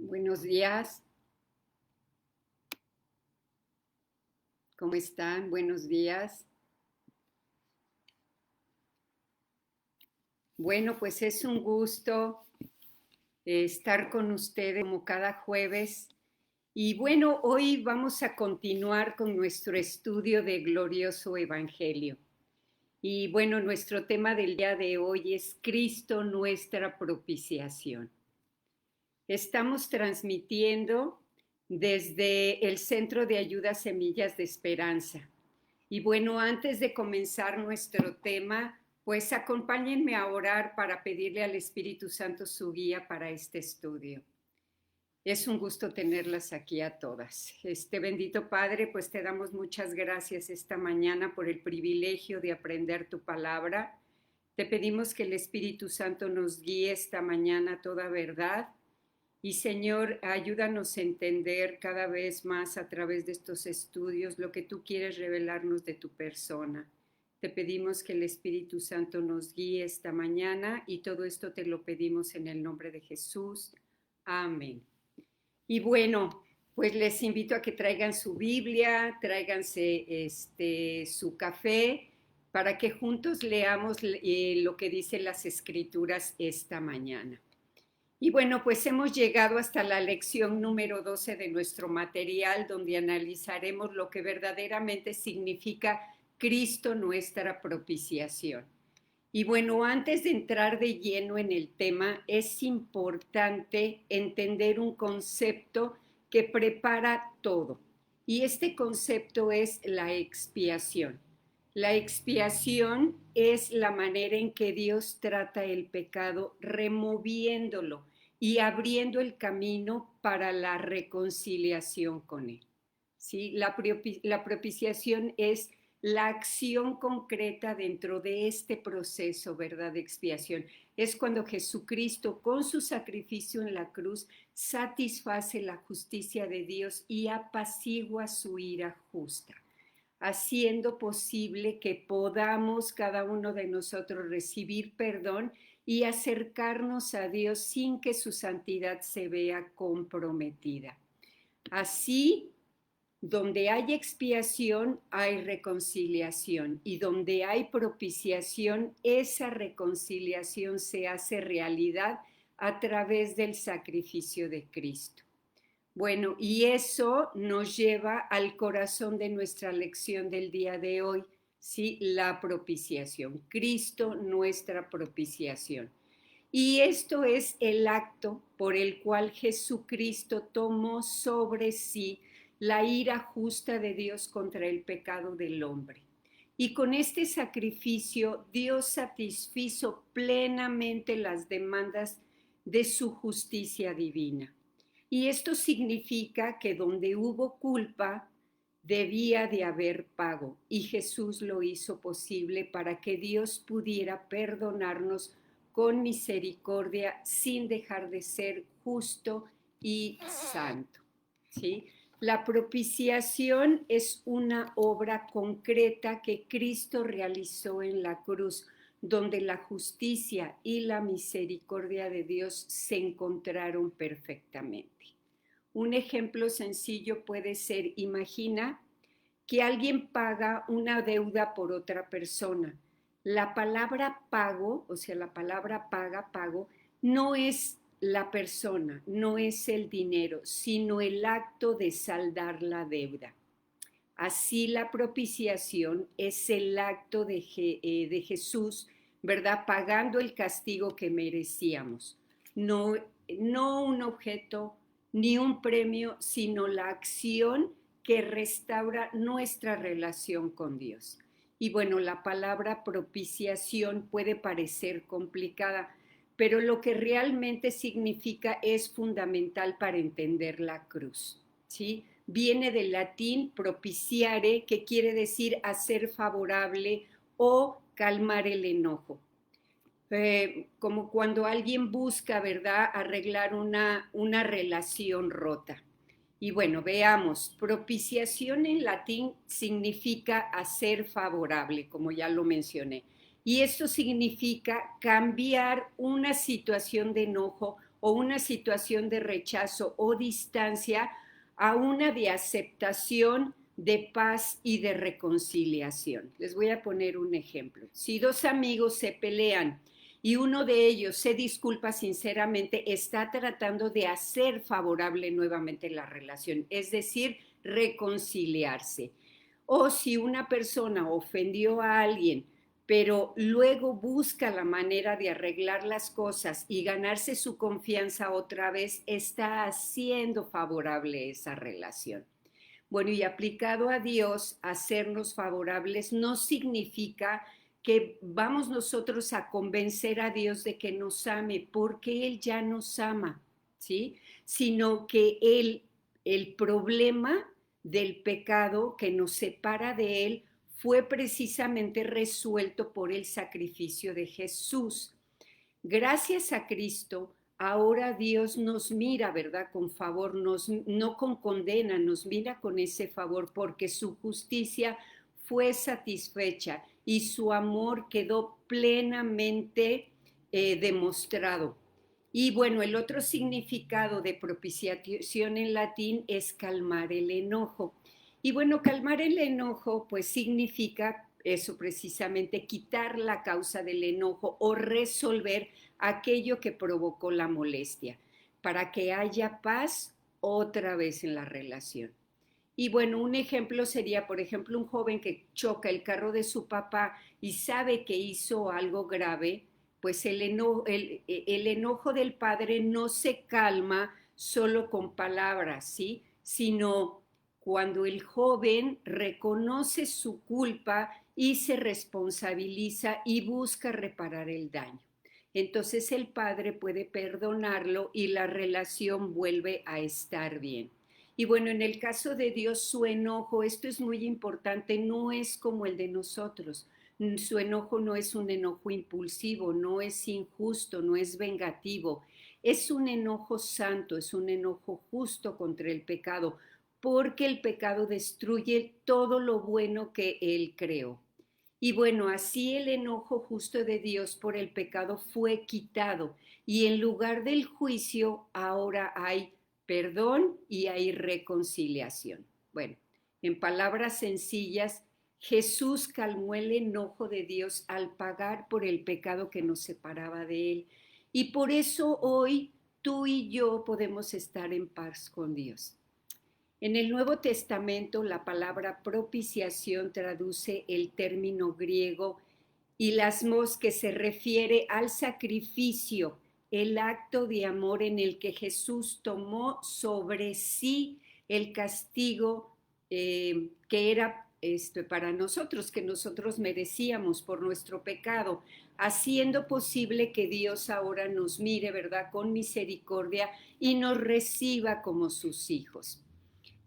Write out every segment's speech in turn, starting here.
Buenos días, ¿cómo están? Buenos días. Bueno, pues es un gusto estar con ustedes como cada jueves. Y bueno, hoy vamos a continuar con nuestro estudio de Glorioso Evangelio. Y bueno, nuestro tema del día de hoy es Cristo, nuestra propiciación. Estamos transmitiendo desde el Centro de Ayuda Semillas de Esperanza. Y bueno, antes de comenzar nuestro tema, pues acompáñenme a orar para pedirle al Espíritu Santo su guía para este estudio. Es un gusto tenerlas aquí a todas. Bendito Padre, pues te damos muchas gracias esta mañana por el privilegio de aprender tu palabra. Te pedimos que el Espíritu Santo nos guíe esta mañana a toda verdad. Y Señor, ayúdanos a entender cada vez más a través de estos estudios lo que tú quieres revelarnos de tu persona. Te pedimos que el Espíritu Santo nos guíe esta mañana y todo esto te lo pedimos en el nombre de Jesús. Amén. Y bueno, pues les invito a que traigan su Biblia, tráiganse su café para que juntos leamos lo que dicen las Escrituras esta mañana. Y bueno, pues hemos llegado hasta la lección número 12 de nuestro material, donde analizaremos lo que verdaderamente significa Cristo, nuestra propiciación. Y bueno, antes de entrar de lleno en el tema, es importante entender un concepto que prepara todo. Y este concepto es la expiación. La expiación es la manera en que Dios trata el pecado, removiéndolo y abriendo el camino para la reconciliación con Él. ¿Sí? La propiciación es la acción concreta dentro de este proceso, ¿verdad?, de expiación. Es cuando Jesucristo, con su sacrificio en la cruz, satisface la justicia de Dios y apacigua su ira justa, haciendo posible que podamos cada uno de nosotros recibir perdón y acercarnos a Dios sin que su santidad se vea comprometida. Así, donde hay expiación, hay reconciliación, y donde hay propiciación, esa reconciliación se hace realidad a través del sacrificio de Cristo. Bueno, y eso nos lleva al corazón de nuestra lección del día de hoy, ¿sí? La propiciación. Cristo, nuestra propiciación. Y esto es el acto por el cual Jesucristo tomó sobre sí la ira justa de Dios contra el pecado del hombre. Y con este sacrificio Dios satisfizo plenamente las demandas de su justicia divina. Y esto significa que donde hubo culpa, debía de haber pago. Y Jesús lo hizo posible para que Dios pudiera perdonarnos con misericordia sin dejar de ser justo y santo. ¿Sí? La propiciación es una obra concreta que Cristo realizó en la cruz, donde la justicia y la misericordia de Dios se encontraron perfectamente. Un ejemplo sencillo puede ser, imagina que alguien paga una deuda por otra persona. La palabra pago, o sea, la palabra paga, pago, no es la persona, no es el dinero, sino el acto de saldar la deuda. Así la propiciación es el acto de Jesús, ¿verdad? Pagando el castigo que merecíamos. No, no un objeto ni un premio, sino la acción que restaura nuestra relación con Dios. Y bueno, la palabra propiciación puede parecer complicada, pero lo que realmente significa es fundamental para entender la cruz, ¿sí? Viene del latín propiciare, que quiere decir hacer favorable o calmar el enojo. Como cuando alguien busca, ¿verdad?, arreglar una relación rota. Y bueno, veamos, propiciación en latín significa hacer favorable, como ya lo mencioné. Y esto significa cambiar una situación de enojo o una situación de rechazo o distancia a una de aceptación, de paz y de reconciliación. Les voy a poner un ejemplo. Si dos amigos se pelean y uno de ellos se disculpa sinceramente, está tratando de hacer favorable nuevamente la relación, es decir, reconciliarse. O si una persona ofendió a alguien, pero luego busca la manera de arreglar las cosas y ganarse su confianza otra vez, está haciendo favorable esa relación. Bueno, y aplicado a Dios, hacernos favorables no significa que vamos nosotros a convencer a Dios de que nos ame, porque Él ya nos ama, ¿sí? Sino que el problema del pecado que nos separa de Él fue precisamente resuelto por el sacrificio de Jesús. Gracias a Cristo, ahora Dios nos mira, ¿verdad? Con favor, no con condena, nos mira con ese favor porque su justicia fue satisfecha y su amor quedó plenamente demostrado. Y bueno, el otro significado de propiciación en latín es calmar el enojo. Y bueno, calmar el enojo pues significa eso precisamente, quitar la causa del enojo o resolver aquello que provocó la molestia, para que haya paz otra vez en la relación. Y bueno, un ejemplo sería, por ejemplo, un joven que choca el carro de su papá y sabe que hizo algo grave, pues el enojo del padre no se calma solo con palabras, ¿sí? Sino cuando el joven reconoce su culpa y se responsabiliza y busca reparar el daño. Entonces el padre puede perdonarlo y la relación vuelve a estar bien. Y bueno, en el caso de Dios, su enojo, esto es muy importante, no es como el de nosotros. Su enojo no es un enojo impulsivo, no es injusto, no es vengativo. Es un enojo santo, es un enojo justo contra el pecado, porque el pecado destruye todo lo bueno que Él creó. Y bueno, así el enojo justo de Dios por el pecado fue quitado y en lugar del juicio ahora hay perdón y hay reconciliación. Bueno, en palabras sencillas, Jesús calmó el enojo de Dios al pagar por el pecado que nos separaba de Él. Y por eso hoy tú y yo podemos estar en paz con Dios. En el Nuevo Testamento, la palabra propiciación traduce el término griego hilasmos, que se refiere al sacrificio, el acto de amor en el que Jesús tomó sobre sí el castigo que era para nosotros, que nosotros merecíamos por nuestro pecado, haciendo posible que Dios ahora nos mire, ¿verdad?, con misericordia y nos reciba como sus hijos.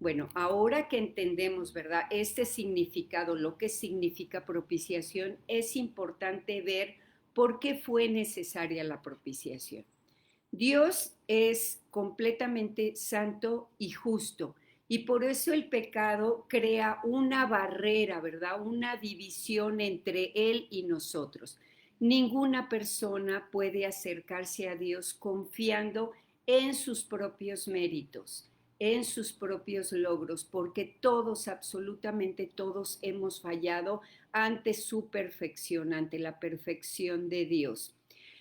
Bueno, ahora que entendemos, ¿verdad?, este significado, lo que significa propiciación, es importante ver por qué fue necesaria la propiciación. Dios es completamente santo y justo, y por eso el pecado crea una barrera, ¿verdad?, una división entre Él y nosotros. Ninguna persona puede acercarse a Dios confiando en sus propios méritos, en sus propios logros, porque todos, absolutamente todos, hemos fallado ante su perfección, ante la perfección de Dios.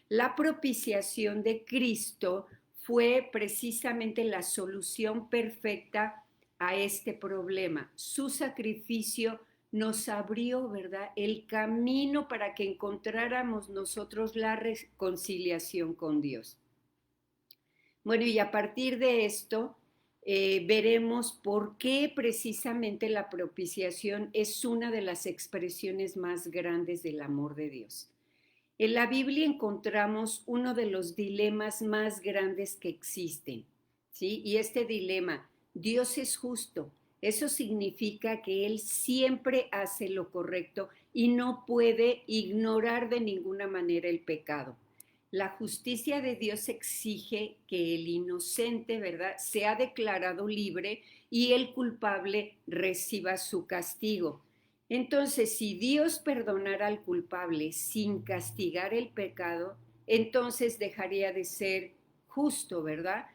La propiciación de Cristo fue precisamente la solución perfecta a este problema. Su sacrificio nos abrió, ¿verdad?, el camino para que encontráramos nosotros la reconciliación con Dios. Bueno, y a partir de esto, veremos por qué precisamente la propiciación es una de las expresiones más grandes del amor de Dios. En la Biblia encontramos uno de los dilemas más grandes que existen, ¿sí? Y este dilema, Dios es justo. Eso significa que Él siempre hace lo correcto y no puede ignorar de ninguna manera el pecado. La justicia de Dios exige que el inocente, ¿verdad?, sea declarado libre y el culpable reciba su castigo. Entonces, si Dios perdonara al culpable sin castigar el pecado, entonces dejaría de ser justo, ¿verdad?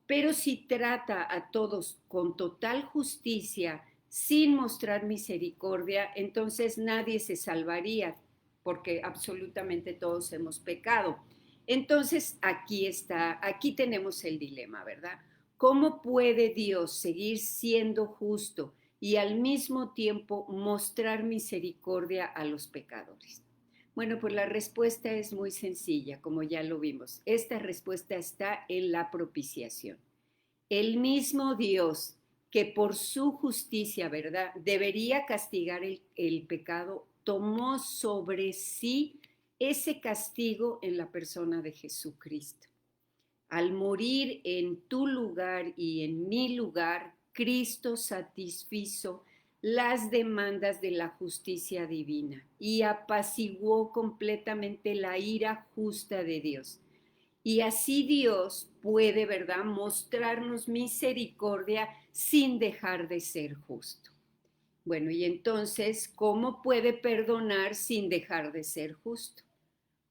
Pero si trata a todos con total justicia, sin mostrar misericordia, entonces nadie se salvaría, porque absolutamente todos hemos pecado. Entonces aquí tenemos el dilema, ¿verdad? ¿Cómo puede Dios seguir siendo justo y al mismo tiempo mostrar misericordia a los pecadores? Bueno, pues la respuesta es muy sencilla, como ya lo vimos. Esta respuesta está en la propiciación. El mismo Dios que por su justicia, ¿verdad?, debería castigar el pecado, tomó sobre sí ese castigo en la persona de Jesucristo. Al morir en tu lugar y en mi lugar, Cristo satisfizo las demandas de la justicia divina y apaciguó completamente la ira justa de Dios. Y así Dios puede, ¿verdad?, mostrarnos misericordia sin dejar de ser justo. Bueno, y entonces, ¿cómo puede perdonar sin dejar de ser justo?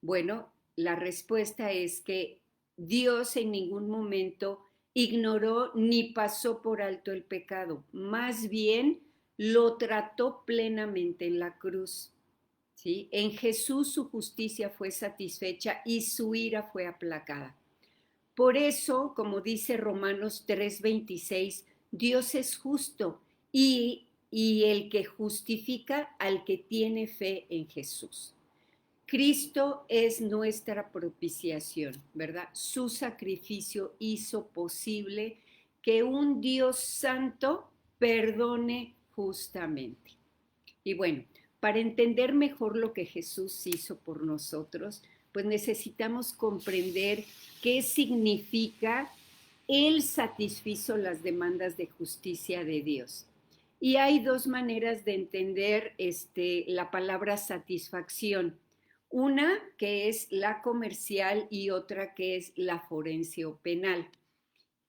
Bueno, la respuesta es que Dios en ningún momento ignoró ni pasó por alto el pecado, más bien lo trató plenamente en la cruz. ¿Sí? En Jesús su justicia fue satisfecha y su ira fue aplacada. Por eso, como dice Romanos 3:26, Dios es justo y el que justifica al que tiene fe en Jesús. Cristo es nuestra propiciación, ¿verdad? Su sacrificio hizo posible que un Dios santo perdone justamente. Y bueno, para entender mejor lo que Jesús hizo por nosotros, pues necesitamos comprender qué significa Él satisfizo las demandas de justicia de Dios. Y hay dos maneras de entender la palabra satisfacción. Una que es la comercial y otra que es la forense o penal.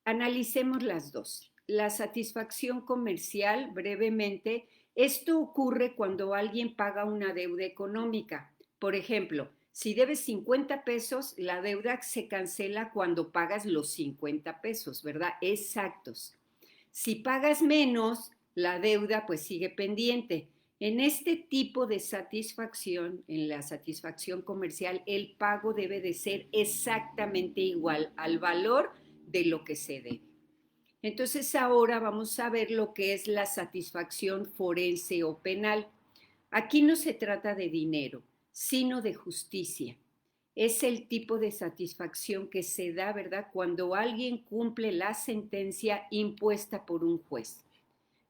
Analicemos las dos. La satisfacción comercial, brevemente, esto ocurre cuando alguien paga una deuda económica. Por ejemplo, si debes 50 pesos, la deuda se cancela cuando pagas los 50 pesos, ¿verdad? Exactos. Si pagas menos, la deuda pues sigue pendiente. En este tipo de satisfacción, en la satisfacción comercial, el pago debe de ser exactamente igual al valor de lo que se debe. Entonces ahora vamos a ver lo que es la satisfacción forense o penal. Aquí no se trata de dinero, sino de justicia. Es el tipo de satisfacción que se da, ¿verdad?, cuando alguien cumple la sentencia impuesta por un juez.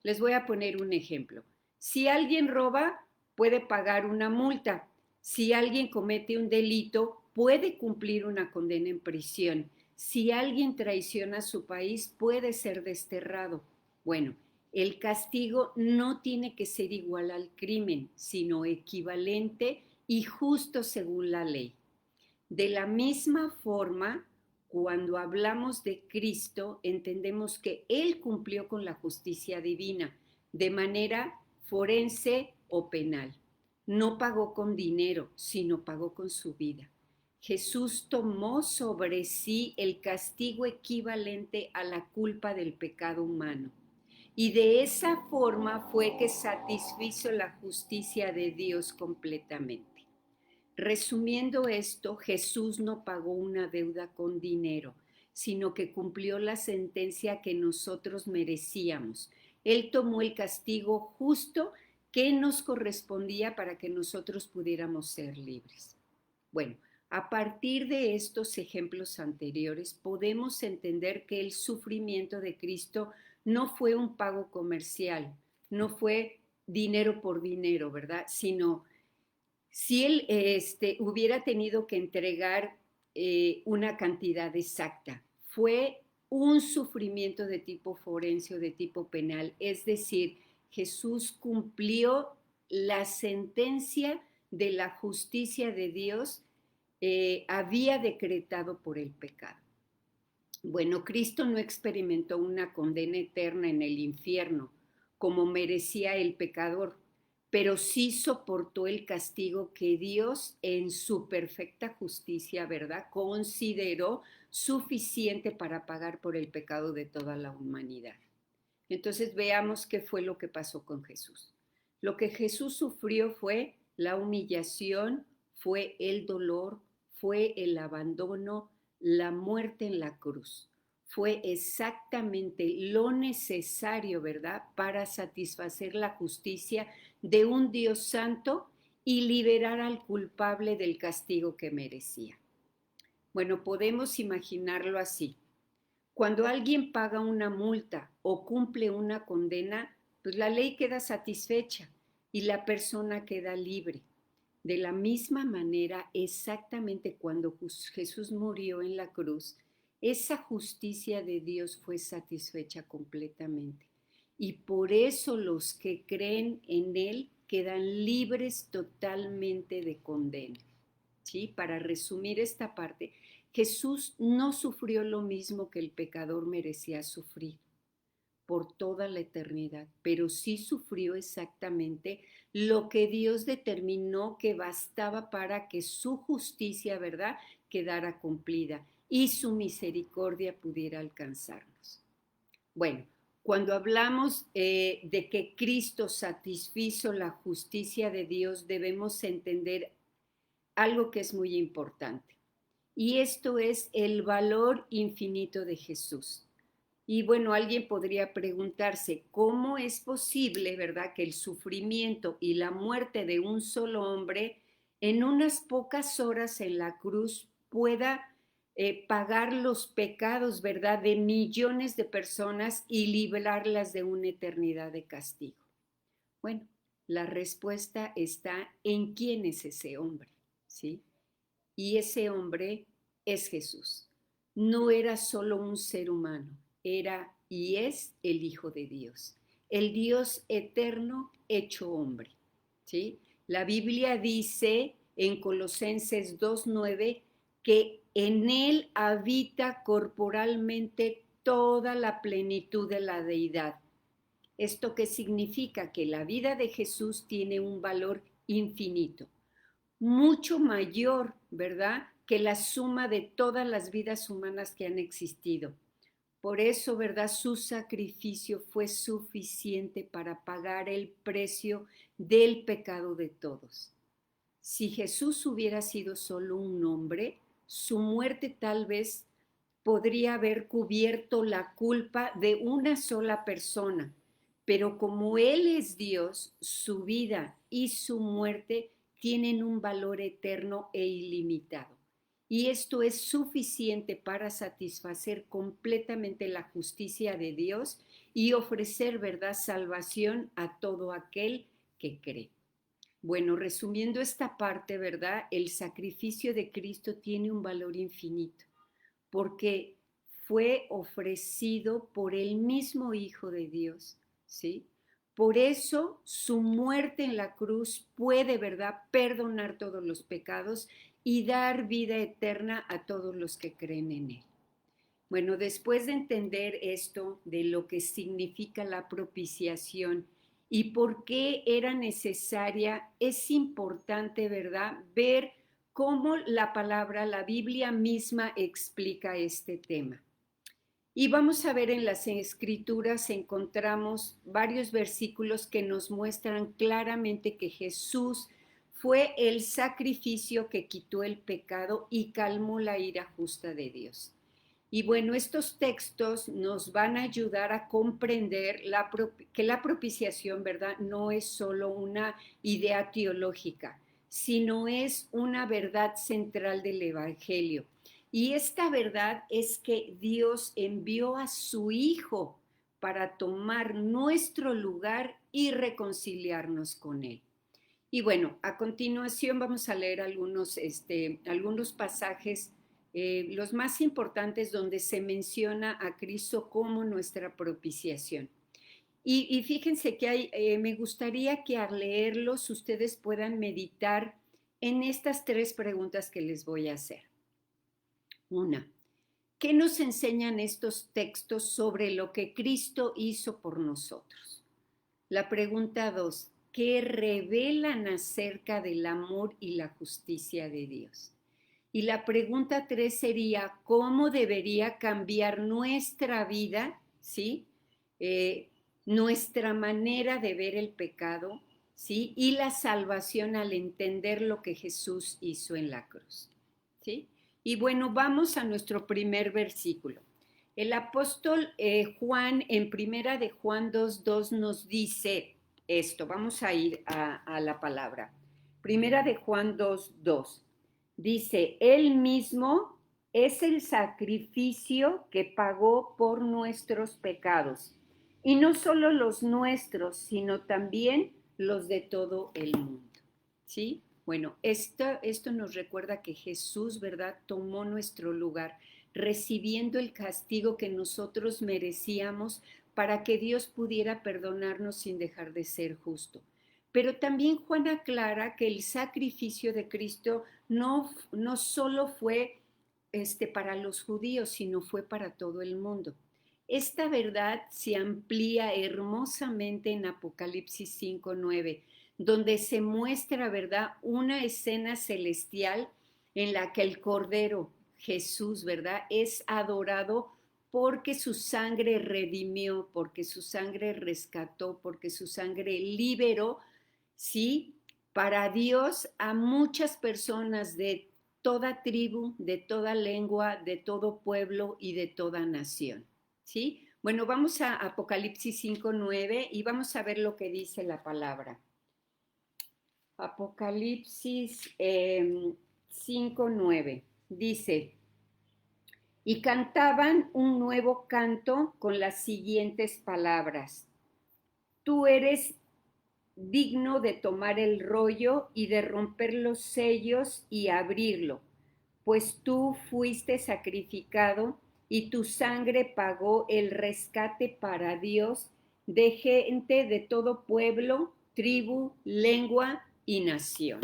Les voy a poner un ejemplo. Si alguien roba, puede pagar una multa. Si alguien comete un delito, puede cumplir una condena en prisión. Si alguien traiciona a su país, puede ser desterrado. Bueno, el castigo no tiene que ser igual al crimen, sino equivalente y justo según la ley. De la misma forma, cuando hablamos de Cristo, entendemos que Él cumplió con la justicia divina de manera forense o penal. No pagó con dinero, sino pagó con su vida. Jesús tomó sobre sí el castigo equivalente a la culpa del pecado humano. Y de esa forma fue que satisfizo la justicia de Dios completamente. Resumiendo esto, Jesús no pagó una deuda con dinero, sino que cumplió la sentencia que nosotros merecíamos. Él tomó el castigo justo que nos correspondía para que nosotros pudiéramos ser libres. Bueno, a partir de estos ejemplos anteriores, podemos entender que el sufrimiento de Cristo no fue un pago comercial, no fue dinero por dinero, ¿verdad? Sino si él hubiera tenido que entregar una cantidad exacta, fue un sufrimiento de tipo forense o de tipo penal, es decir, Jesús cumplió la sentencia de la justicia de Dios había decretado por el pecado. Bueno, Cristo no experimentó una condena eterna en el infierno como merecía el pecador, pero sí soportó el castigo que Dios en su perfecta justicia, ¿verdad?, consideró suficiente para pagar por el pecado de toda la humanidad. Entonces veamos qué fue lo que pasó con Jesús. Lo que Jesús sufrió fue la humillación, fue el dolor, fue el abandono, la muerte en la cruz. Fue exactamente lo necesario, ¿verdad?, para satisfacer la justicia de un Dios santo y liberar al culpable del castigo que merecía. Bueno, podemos imaginarlo así. Cuando alguien paga una multa o cumple una condena, pues la ley queda satisfecha y la persona queda libre. De la misma manera, exactamente cuando Jesús murió en la cruz, esa justicia de Dios fue satisfecha completamente. Y por eso los que creen en Él quedan libres totalmente de condena. ¿Sí? Para resumir esta parte, Jesús no sufrió lo mismo que el pecador merecía sufrir por toda la eternidad, pero sí sufrió exactamente lo que Dios determinó que bastaba para que su justicia, ¿verdad?, quedara cumplida y su misericordia pudiera alcanzarnos. Bueno, cuando hablamos de que Cristo satisfizo la justicia de Dios, debemos entender algo que es muy importante. Y esto es el valor infinito de Jesús. Y bueno, alguien podría preguntarse, ¿cómo es posible, verdad, que el sufrimiento y la muerte de un solo hombre en unas pocas horas en la cruz pueda pagar los pecados, verdad, de millones de personas y librarlas de una eternidad de castigo? Bueno, la respuesta está en quién es ese hombre, ¿sí? Y ese hombre es Jesús. No era solo un ser humano, era y es el Hijo de Dios, el Dios eterno hecho hombre, ¿sí? La Biblia dice en Colosenses 2:9 que en él habita corporalmente toda la plenitud de la deidad. ¿Esto qué significa? Que la vida de Jesús tiene un valor infinito, mucho mayor, ¿verdad?, que la suma de todas las vidas humanas que han existido. Por eso, ¿verdad?, su sacrificio fue suficiente para pagar el precio del pecado de todos. Si Jesús hubiera sido solo un hombre, su muerte tal vez podría haber cubierto la culpa de una sola persona, pero como Él es Dios, su vida y su muerte tienen un valor eterno e ilimitado. Y esto es suficiente para satisfacer completamente la justicia de Dios y ofrecer, ¿verdad?, salvación a todo aquel que cree. Bueno, resumiendo esta parte, ¿verdad?, el sacrificio de Cristo tiene un valor infinito, porque fue ofrecido por el mismo Hijo de Dios, ¿sí? Por eso su muerte en la cruz puede, ¿verdad?, perdonar todos los pecados y dar vida eterna a todos los que creen en Él. Bueno, después de entender esto de lo que significa la propiciación y por qué era necesaria, es importante, ¿verdad?, ver cómo la palabra, la Biblia misma explica este tema. Y vamos a ver en las escrituras, encontramos varios versículos que nos muestran claramente que Jesús fue el sacrificio que quitó el pecado y calmó la ira justa de Dios. Y bueno, estos textos nos van a ayudar a comprender que la propiciación, ¿verdad?, no es solo una idea teológica, sino es una verdad central del Evangelio. Y esta verdad es que Dios envió a su Hijo para tomar nuestro lugar y reconciliarnos con Él. Y bueno, a continuación vamos a leer algunos pasajes, los más importantes, donde se menciona a Cristo como nuestra propiciación. Y fíjense que me gustaría que al leerlos ustedes puedan meditar en estas tres preguntas que les voy a hacer. Una, ¿qué nos enseñan estos textos sobre lo que Cristo hizo por nosotros? La pregunta 2, ¿qué revelan acerca del amor y la justicia de Dios? Y la pregunta 3 sería, ¿cómo debería cambiar nuestra vida, ¿sí? Nuestra manera de ver el pecado, ¿sí? Y la salvación al entender lo que Jesús hizo en la cruz, ¿sí? Y bueno, vamos a nuestro primer versículo. El apóstol Juan, en primera de Juan 2:2 nos dice esto. Vamos a ir a la palabra. Primera de Juan 2:2. Dice, Él mismo es el sacrificio que pagó por nuestros pecados. Y no solo los nuestros, sino también los de todo el mundo. ¿Sí? Bueno, esto nos recuerda que Jesús, ¿verdad?, tomó nuestro lugar, recibiendo el castigo que nosotros merecíamos para que Dios pudiera perdonarnos sin dejar de ser justo. Pero también Juan aclara que el sacrificio de Cristo no solo fue para los judíos, sino fue para todo el mundo. Esta verdad se amplía hermosamente en Apocalipsis 5:9, donde se muestra, ¿verdad?, una escena celestial en la que el Cordero Jesús, ¿verdad?, es adorado porque su sangre redimió, porque su sangre rescató, porque su sangre liberó, ¿sí?, para Dios a muchas personas de toda tribu, de toda lengua, de todo pueblo y de toda nación, ¿sí? Bueno, vamos a Apocalipsis 5:9 y vamos a ver lo que dice la palabra. Apocalipsis 5:9 dice, y cantaban un nuevo canto con las siguientes palabras. Tú eres digno de tomar el rollo y de romper los sellos y abrirlo, pues tú fuiste sacrificado y tu sangre pagó el rescate para Dios de gente de todo pueblo, tribu, lengua y nación.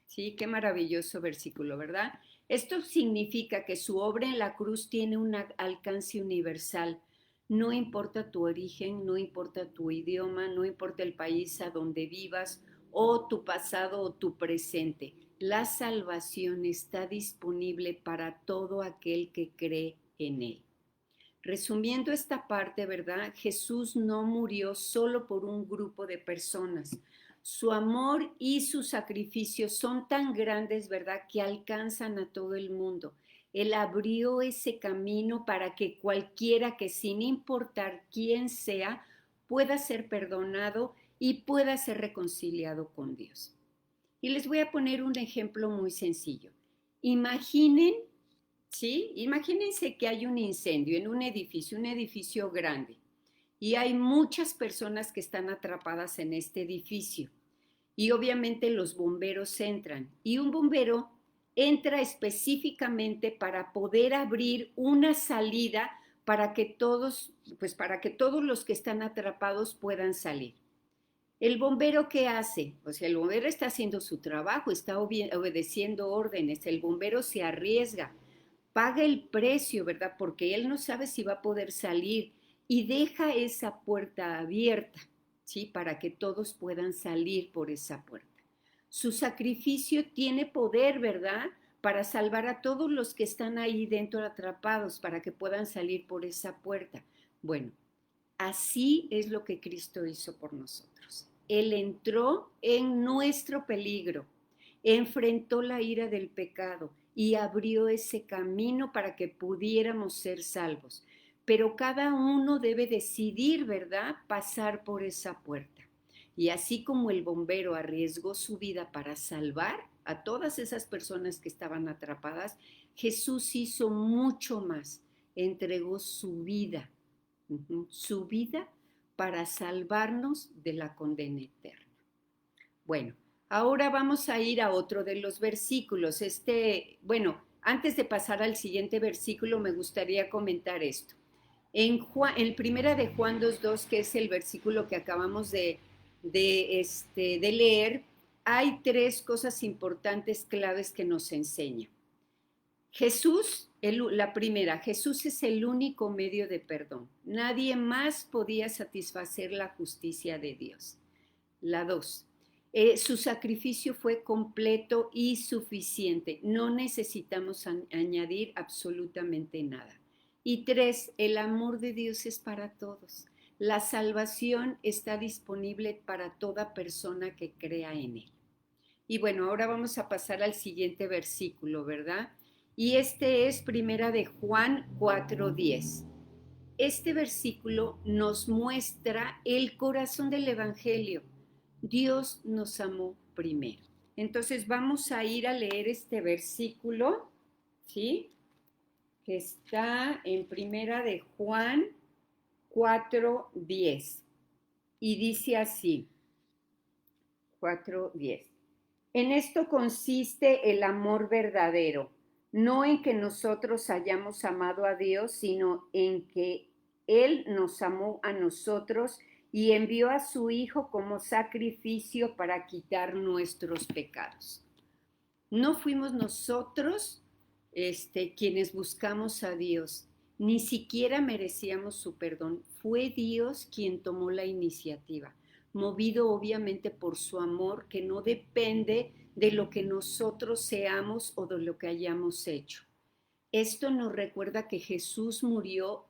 Sí, qué maravilloso versículo, ¿verdad? Esto significa que su obra en la cruz tiene un alcance universal. No importa tu origen, no importa tu idioma, no importa el país a donde vivas o tu pasado o tu presente. La salvación está disponible para todo aquel que cree en él. Resumiendo esta parte, ¿verdad? Jesús no murió solo por un grupo de personas. Su amor y su sacrificio son tan grandes, ¿verdad?, que alcanzan a todo el mundo. Él abrió ese camino para que cualquiera que, sin importar quién sea, pueda ser perdonado y pueda ser reconciliado con Dios. Y les voy a poner un ejemplo muy sencillo. Imaginen, ¿sí? Imagínense que hay un incendio en un edificio grande, y hay muchas personas que están atrapadas en este edificio. Y obviamente los bomberos entran, y un bombero entra específicamente para poder abrir una salida para que todos los que están atrapados puedan salir. ¿El bombero qué hace? O sea, el bombero está haciendo su trabajo, está obedeciendo órdenes, el bombero se arriesga, paga el precio, ¿verdad? Porque él no sabe si va a poder salir y deja esa puerta abierta, ¿sí? Para que todos puedan salir por esa puerta. Su sacrificio tiene poder, ¿verdad?, para salvar a todos los que están ahí dentro atrapados, para que puedan salir por esa puerta. Bueno, así es lo que Cristo hizo por nosotros. Él entró en nuestro peligro, enfrentó la ira del pecado y abrió ese camino para que pudiéramos ser salvos. Pero cada uno debe decidir, ¿verdad?, pasar por esa puerta. Y así como el bombero arriesgó su vida para salvar a todas esas personas que estaban atrapadas, Jesús hizo mucho más. Entregó su vida para salvarnos de la condena eterna. Bueno, ahora vamos a ir a otro de los versículos. Antes de pasar al siguiente versículo, me gustaría comentar esto. En primera de Juan 2:2, que es el versículo que acabamos de leer, hay 3 cosas importantes, claves que nos enseña. Jesús, la primera, Jesús es el único medio de perdón. Nadie más podía satisfacer la justicia de Dios. La 2, Su sacrificio fue completo y suficiente. No necesitamos añadir absolutamente nada. Y 3, el amor de Dios es para todos. La salvación está disponible para toda persona que crea en Él. Y bueno, ahora vamos a pasar al siguiente versículo, ¿verdad? Y este es Primera de Juan 4:10. Este versículo nos muestra el corazón del Evangelio. Dios nos amó primero. Entonces vamos a ir a leer este versículo, ¿sí? Que está en Primera de Juan 4:10. Y dice así, 4:10. En esto consiste el amor verdadero, no en que nosotros hayamos amado a Dios, sino en que Él nos amó a nosotros y envió a su Hijo como sacrificio para quitar nuestros pecados. No fuimos nosotros quienes buscamos a Dios, ni siquiera merecíamos su perdón. Fue Dios quien tomó la iniciativa, movido obviamente por su amor que no depende de lo que nosotros seamos o de lo que hayamos hecho. Esto nos recuerda que Jesús murió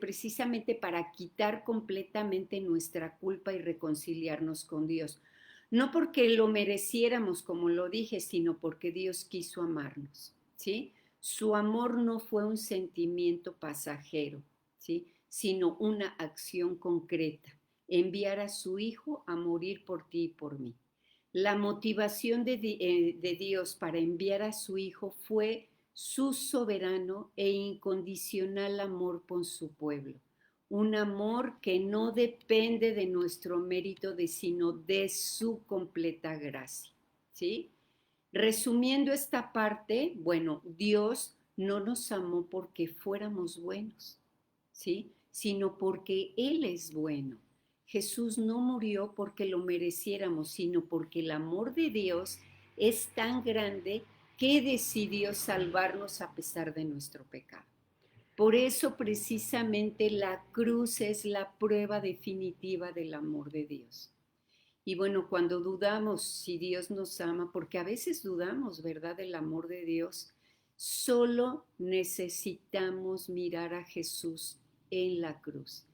precisamente para quitar completamente nuestra culpa y reconciliarnos con Dios. No porque lo mereciéramos, como lo dije, sino porque Dios quiso amarnos, ¿sí? Su amor no fue un sentimiento pasajero, ¿sí? Sino una acción concreta, enviar a su Hijo a morir por ti y por mí. La motivación de Dios para enviar a su Hijo fue su soberano e incondicional amor por su pueblo. Un amor que no depende de nuestro mérito, sino de su completa gracia. ¿Sí? Resumiendo esta parte, bueno, Dios no nos amó porque fuéramos buenos, ¿sí? Sino porque Él es bueno. Jesús no murió porque lo mereciéramos, sino porque el amor de Dios es tan grande que decidió salvarnos a pesar de nuestro pecado. Por eso precisamente la cruz es la prueba definitiva del amor de Dios. Y bueno, cuando dudamos si Dios nos ama, porque a veces dudamos, ¿verdad?, del amor de Dios, solo necesitamos mirar a Jesús en la cruz.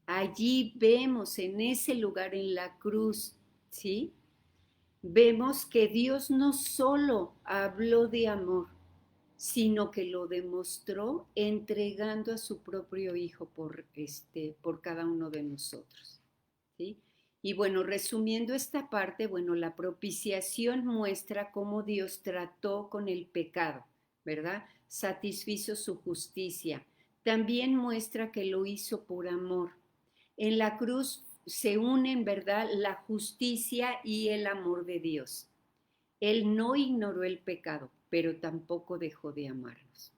Allí vemos en ese lugar en la cruz, ¿sí? Vemos que Dios no solo habló de amor, sino que lo demostró entregando a su propio Hijo por cada uno de nosotros, ¿sí? Y bueno, resumiendo esta parte, bueno, la propiciación muestra cómo Dios trató con el pecado, ¿verdad? Satisfizo su justicia. También muestra que lo hizo por amor. En la cruz se unen, ¿verdad?, la justicia y el amor de Dios. Él no ignoró el pecado, pero tampoco dejó de amarnos.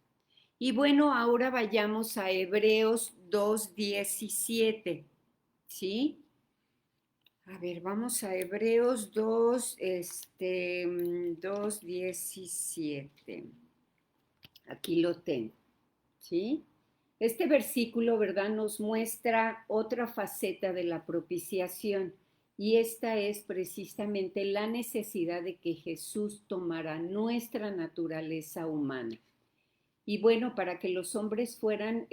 Y bueno, ahora vayamos a Hebreos 2:17, ¿sí? A ver, vamos a Hebreos 2:17. Aquí lo tengo, ¿sí? Este versículo, ¿verdad?, nos muestra otra faceta de la propiciación, y esta es precisamente la necesidad de que Jesús tomara nuestra naturaleza humana. Y bueno, para que los hombres fueran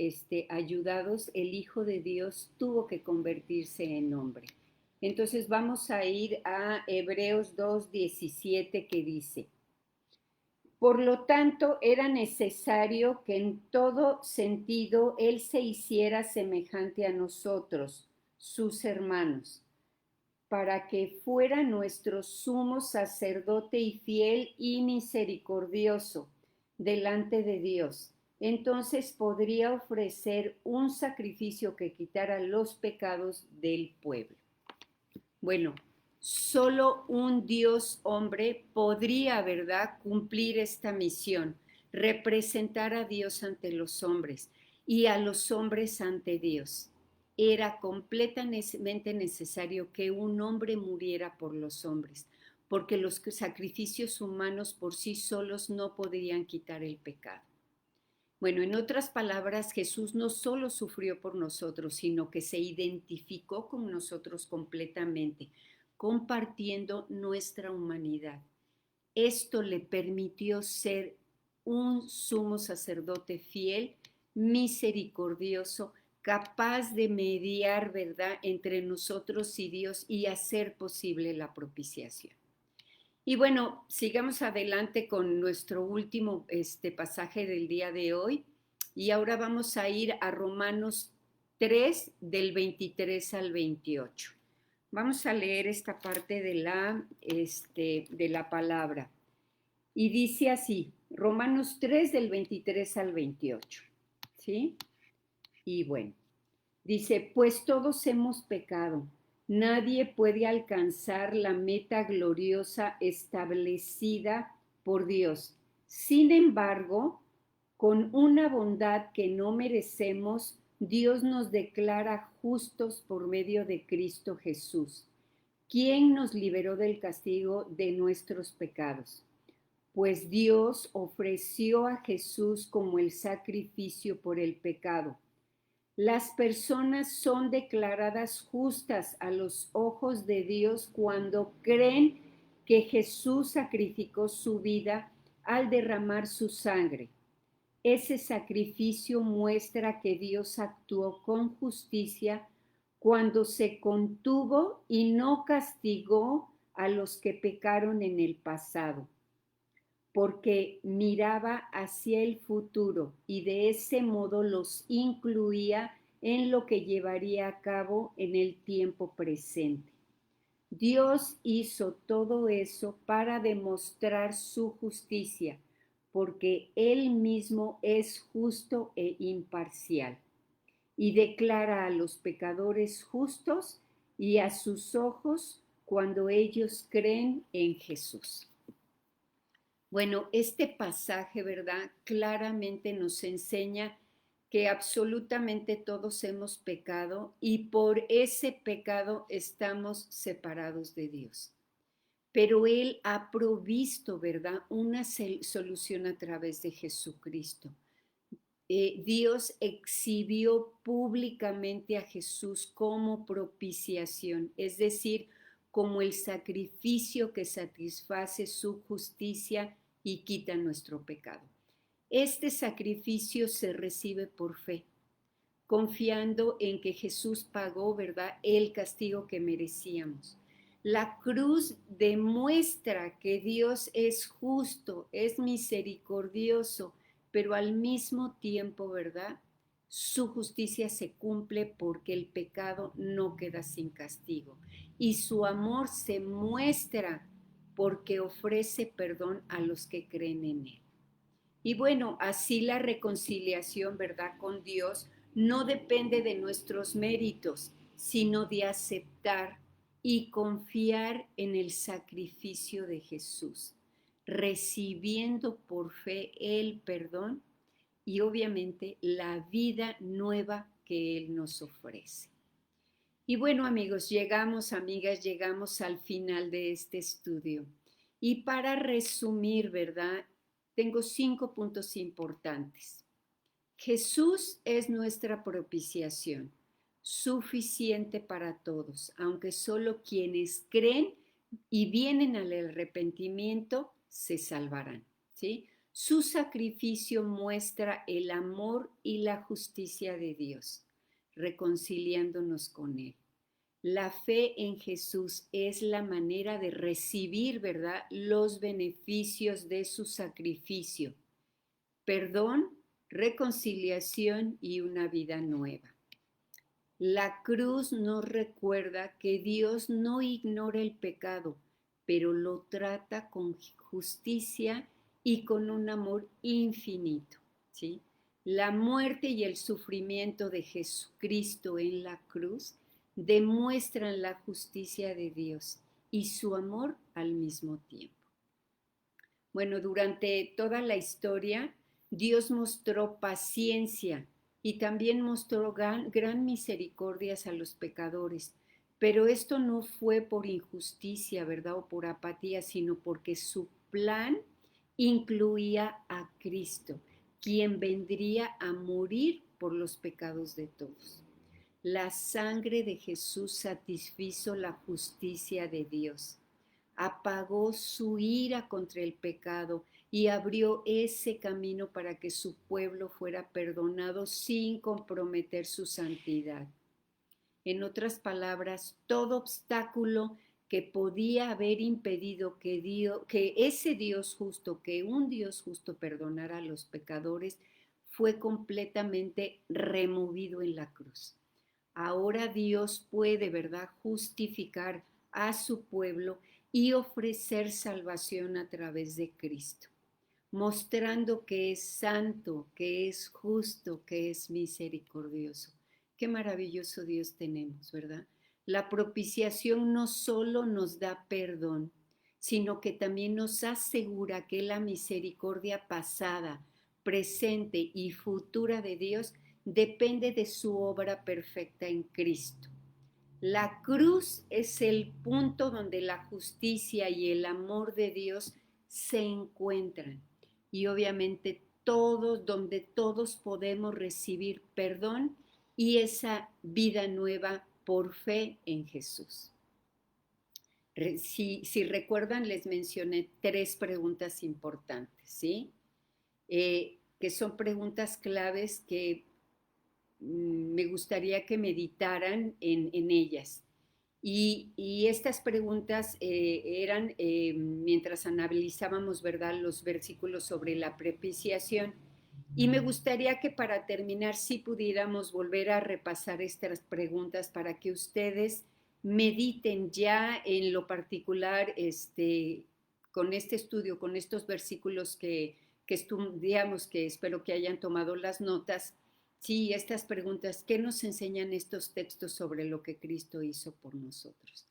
ayudados, el Hijo de Dios tuvo que convertirse en hombre. Entonces vamos a ir a Hebreos 2:17, que dice: por lo tanto, era necesario que en todo sentido Él se hiciera semejante a nosotros, sus hermanos, para que fuera nuestro sumo sacerdote y fiel y misericordioso delante de Dios. Entonces podría ofrecer un sacrificio que quitara los pecados del pueblo. Bueno, solo un Dios hombre podría, ¿verdad?, cumplir esta misión, representar a Dios ante los hombres y a los hombres ante Dios. Era completamente necesario que un hombre muriera por los hombres, porque los sacrificios humanos por sí solos no podrían quitar el pecado. Bueno, en otras palabras, Jesús no solo sufrió por nosotros, sino que se identificó con nosotros completamente, compartiendo nuestra humanidad. Esto le permitió ser un sumo sacerdote fiel, misericordioso, capaz de mediar, ¿verdad?, entre nosotros y Dios y hacer posible la propiciación. Y bueno, sigamos adelante con nuestro último pasaje del día de hoy. Y ahora vamos a ir a Romanos 3, del 23 al 28. Vamos a leer esta parte de la palabra. Y dice así, Romanos 3, del 23 al 28. ¿Sí? Y bueno, dice, pues todos hemos pecado. Nadie puede alcanzar la meta gloriosa establecida por Dios. Sin embargo, con una bondad que no merecemos, Dios nos declara justos por medio de Cristo Jesús, quien nos liberó del castigo de nuestros pecados. Pues Dios ofreció a Jesús como el sacrificio por el pecado. Las personas son declaradas justas a los ojos de Dios cuando creen que Jesús sacrificó su vida al derramar su sangre. Ese sacrificio muestra que Dios actuó con justicia cuando se contuvo y no castigó a los que pecaron en el pasado, porque miraba hacia el futuro y de ese modo los incluía en lo que llevaría a cabo en el tiempo presente. Dios hizo todo eso para demostrar su justicia, porque Él mismo es justo e imparcial, y declara a los pecadores justos y a sus ojos cuando ellos creen en Jesús. Bueno, este pasaje, ¿verdad?, claramente nos enseña que absolutamente todos hemos pecado y por ese pecado estamos separados de Dios. Pero Él ha provisto, ¿verdad?, una solución a través de Jesucristo. Dios exhibió públicamente a Jesús como propiciación, es decir, como el sacrificio que satisface su justicia y quita nuestro pecado. Este sacrificio se recibe por fe, confiando en que Jesús pagó, ¿verdad?, el castigo que merecíamos. La cruz demuestra que Dios es justo, es misericordioso, pero al mismo tiempo, ¿verdad?, su justicia se cumple porque el pecado no queda sin castigo. Y su amor se muestra porque ofrece perdón a los que creen en Él. Y bueno, así la reconciliación, ¿verdad?, con Dios no depende de nuestros méritos, sino de aceptar y confiar en el sacrificio de Jesús, recibiendo por fe el perdón y obviamente la vida nueva que Él nos ofrece. Y bueno, amigos, amigas, llegamos al final de este estudio. Y para resumir, ¿verdad?, tengo 5 puntos importantes. Jesús es nuestra propiciación, suficiente para todos, aunque solo quienes creen y vienen al arrepentimiento se salvarán, ¿sí? Su sacrificio muestra el amor y la justicia de Dios, reconciliándonos con Él. La fe en Jesús es la manera de recibir, ¿verdad?, los beneficios de su sacrificio, perdón, reconciliación y una vida nueva. La cruz nos recuerda que Dios no ignora el pecado, pero lo trata con justicia y con un amor infinito, ¿sí? La muerte y el sufrimiento de Jesucristo en la cruz demuestran la justicia de Dios y su amor al mismo tiempo. Bueno, durante toda la historia, Dios mostró paciencia y también mostró gran misericordia a los pecadores, pero esto no fue por injusticia, ¿verdad?, o por apatía, sino porque su plan incluía a Cristo, quien vendría a morir por los pecados de todos. La sangre de Jesús satisfizo la justicia de Dios, apagó su ira contra el pecado y abrió ese camino para que su pueblo fuera perdonado sin comprometer su santidad. En otras palabras, todo obstáculo que podía haber impedido que ese Dios justo, que un Dios justo perdonara a los pecadores, fue completamente removido en la cruz. Ahora Dios puede, ¿verdad?, justificar a su pueblo y ofrecer salvación a través de Cristo, mostrando que es santo, que es justo, que es misericordioso. Qué maravilloso Dios tenemos, ¿verdad? La propiciación no solo nos da perdón, sino que también nos asegura que la misericordia pasada, presente y futura de Dios depende de su obra perfecta en Cristo. La cruz es el punto donde la justicia y el amor de Dios se encuentran y obviamente todos, donde todos podemos recibir perdón y esa vida nueva por fe en Jesús. Si recuerdan, les mencioné 3 preguntas importantes, ¿sí? Que son preguntas claves que me gustaría que meditaran en ellas. Y estas preguntas eran mientras analizábamos, ¿verdad?, los versículos sobre la propiciación. Y me gustaría que para terminar sí pudiéramos volver a repasar estas preguntas para que ustedes mediten ya en lo particular con este estudio, con estos versículos que estudiamos, que espero que hayan tomado las notas. Sí, estas preguntas, ¿qué nos enseñan estos textos sobre lo que Cristo hizo por nosotros?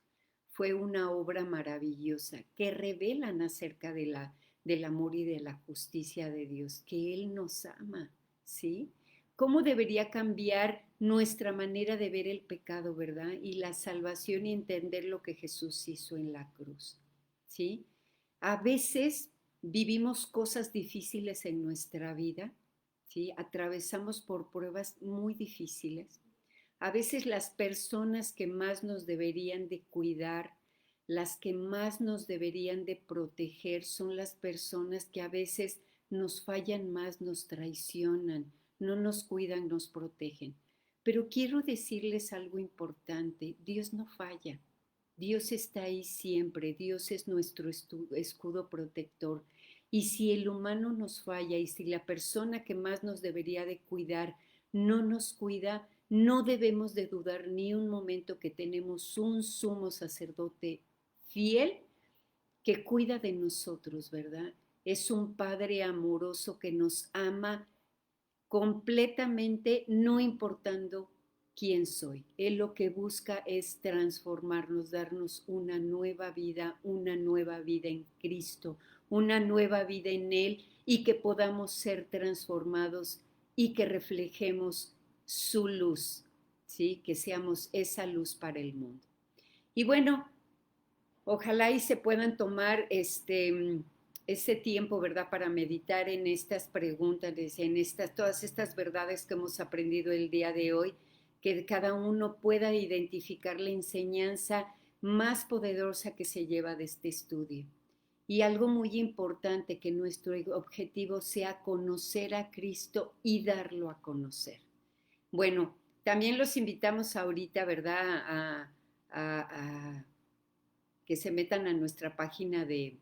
Fue una obra maravillosa que revelan acerca del amor y de la justicia de Dios, que Él nos ama, ¿sí? ¿Cómo debería cambiar nuestra manera de ver el pecado, verdad? Y la salvación y entender lo que Jesús hizo en la cruz, ¿sí? A veces vivimos cosas difíciles en nuestra vida, ¿sí? Atravesamos por pruebas muy difíciles. A veces las personas que más nos deberían de cuidar, las que más nos deberían de proteger, son las personas que a veces nos fallan más, nos traicionan, no nos cuidan, nos protegen. Pero quiero decirles algo importante, Dios no falla. Dios está ahí siempre, Dios es nuestro escudo protector. Y si el humano nos falla y si la persona que más nos debería de cuidar no nos cuida, no debemos de dudar ni un momento que tenemos un sumo sacerdote fiel que cuida de nosotros, ¿verdad? Es un Padre amoroso que nos ama completamente, no importando quién soy. Él lo que busca es transformarnos, darnos una nueva vida en Cristo, una nueva vida en Él y que podamos ser transformados y que reflejemos su luz, ¿sí? Que seamos esa luz para el mundo. Y bueno, ojalá y se puedan tomar ese tiempo, ¿verdad?, para meditar en estas preguntas, todas estas verdades que hemos aprendido el día de hoy, que cada uno pueda identificar la enseñanza más poderosa que se lleva de este estudio. Y algo muy importante, que nuestro objetivo sea conocer a Cristo y darlo a conocer. Bueno, también los invitamos ahorita, ¿verdad?, a que se metan a nuestra página de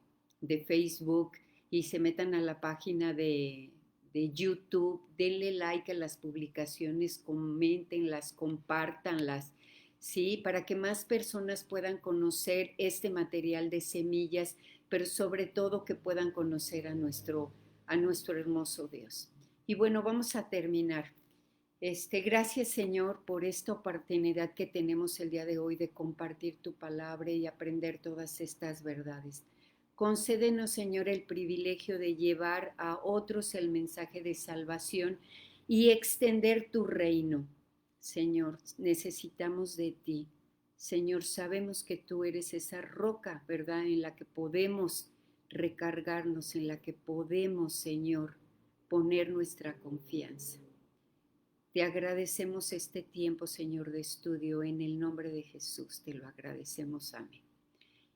Facebook y se metan a la página de YouTube, denle like a las publicaciones, coméntenlas, compártanlas, ¿sí? Para que más personas puedan conocer este material de semillas, pero sobre todo que puedan conocer a nuestro hermoso Dios. Y bueno, vamos a terminar. Gracias, Señor, por esta oportunidad que tenemos el día de hoy de compartir tu palabra y aprender todas estas verdades. Concédenos, Señor, el privilegio de llevar a otros el mensaje de salvación y extender tu reino. Señor, necesitamos de ti. Señor, sabemos que tú eres esa roca, ¿verdad?, en la que podemos recargarnos, en la que podemos, Señor, poner nuestra confianza. Te agradecemos este tiempo, Señor, de estudio. En el nombre de Jesús te lo agradecemos. Amén.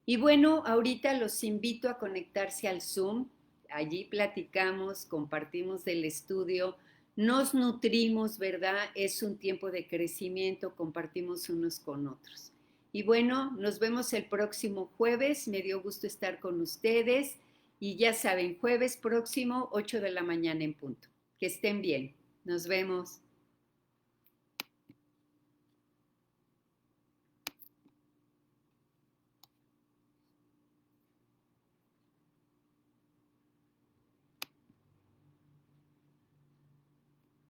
Y bueno, ahorita los invito a conectarse al Zoom. Allí platicamos, compartimos del estudio, nos nutrimos, ¿verdad? Es un tiempo de crecimiento, compartimos unos con otros. Y bueno, nos vemos el próximo jueves. Me dio gusto estar con ustedes. Y ya saben, jueves próximo, 8 de la mañana en punto. Que estén bien. Nos vemos.